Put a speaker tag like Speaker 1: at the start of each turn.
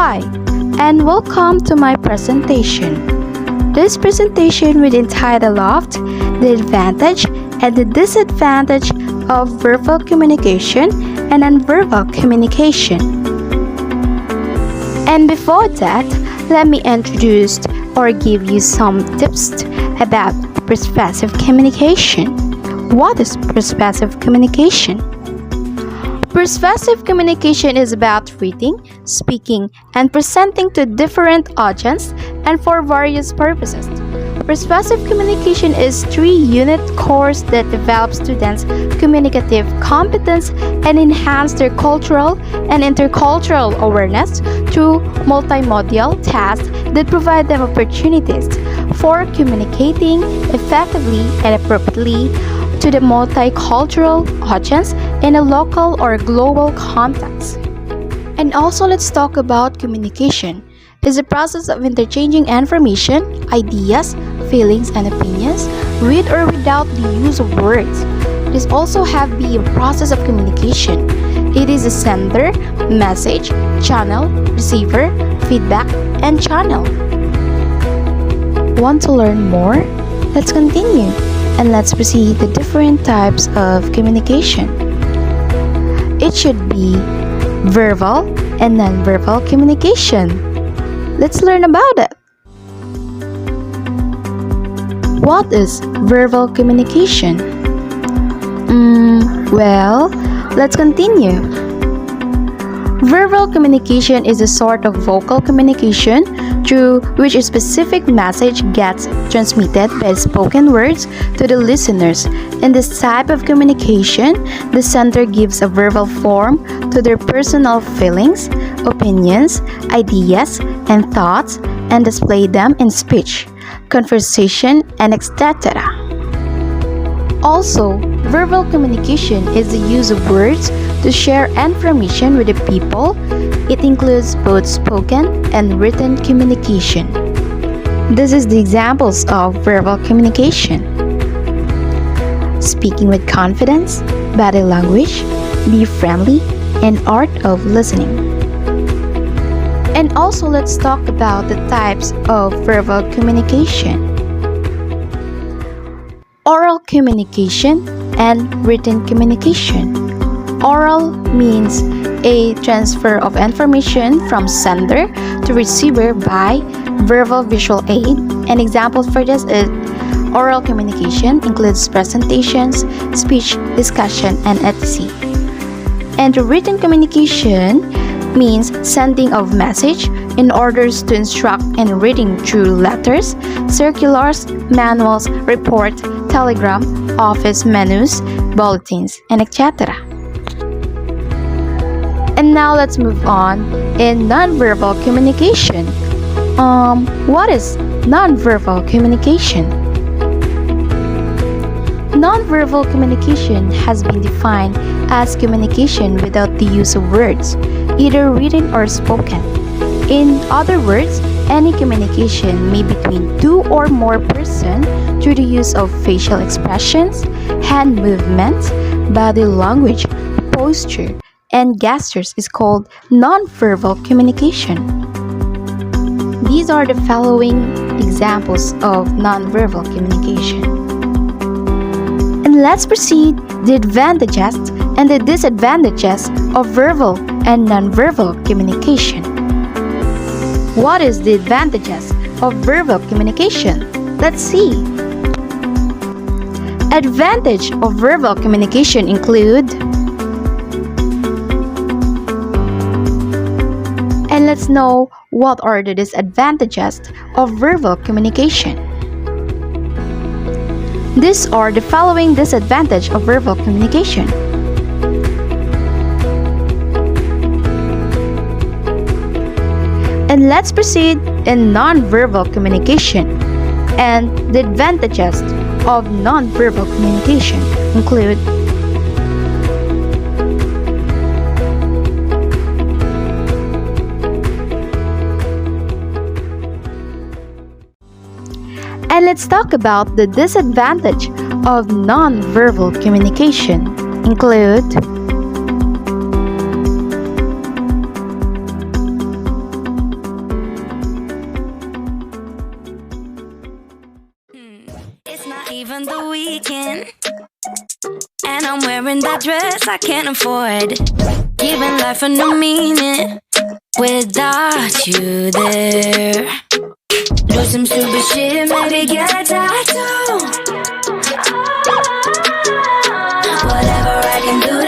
Speaker 1: Hi, and welcome to my presentation. This presentation will entitle of the advantage and the disadvantage of verbal communication and nonverbal communication. And before that, let me introduce or give you some tips about persuasive communication. What is persuasive communication? Persuasive communication is about reading, speaking, and presenting to different audience and for various purposes. Persuasive communication is 3-unit course that develops students' communicative competence and enhance their cultural and intercultural awareness through multimodal tasks that provide them opportunities for communicating effectively and appropriately to the multicultural audience in a local or global context. And also, let's talk about communication. It is a process of interchanging information, ideas, feelings, and opinions with or without the use of words. It is also have be a process of communication. It is a sender, message, channel, receiver, feedback, and channel. Want to learn more? Let's continue. And let's proceed the different types of communication. It should be verbal and nonverbal communication. Let's learn about it. What is verbal communication? Well, let's continue. Verbal communication is a sort of vocal communication through which a specific message gets transmitted by spoken words to the listeners. In this type of communication, the sender gives a verbal form to their personal feelings, opinions, ideas, and thoughts and display them in speech, conversation, and etc. Also, verbal communication is the use of words to share information with the people. It includes both spoken and written communication. This is the examples of verbal communication. Speaking with confidence, body language, be friendly, and art of listening. And also, let's talk about the types of verbal communication. Oral communication and written communication. Oral means a transfer of information from sender to receiver by verbal visual aid. An example for this is oral communication includes presentations, speech, discussion, and etc. And written communication means sending of message in orders to instruct and reading through letters, circulars, manuals, report, telegram, office menus, bulletins, and etc. And now let's move on in nonverbal communication. What is nonverbal communication? Nonverbal communication has been defined as communication without the use of words, either written or spoken. In other words, any communication may be between two or more persons through the use of facial expressions, hand movements, body language, posture, and gestures is called nonverbal communication. These are the following examples of nonverbal communication. And let's proceed the advantages and the disadvantages of verbal and nonverbal communication. What is the advantages of verbal communication? Let's see. Advantage of verbal communication include. And let's know what are the disadvantages of verbal communication. These are the following disadvantages of verbal communication. And let's proceed in nonverbal communication. And the advantages of nonverbal communication include. And let's talk about the disadvantage of nonverbal communication include.
Speaker 2: weekend, and I'm wearing that dress I can't afford. Giving life a new meaning without you there. Do some stupid shit, maybe get a tattoo. Whatever I can do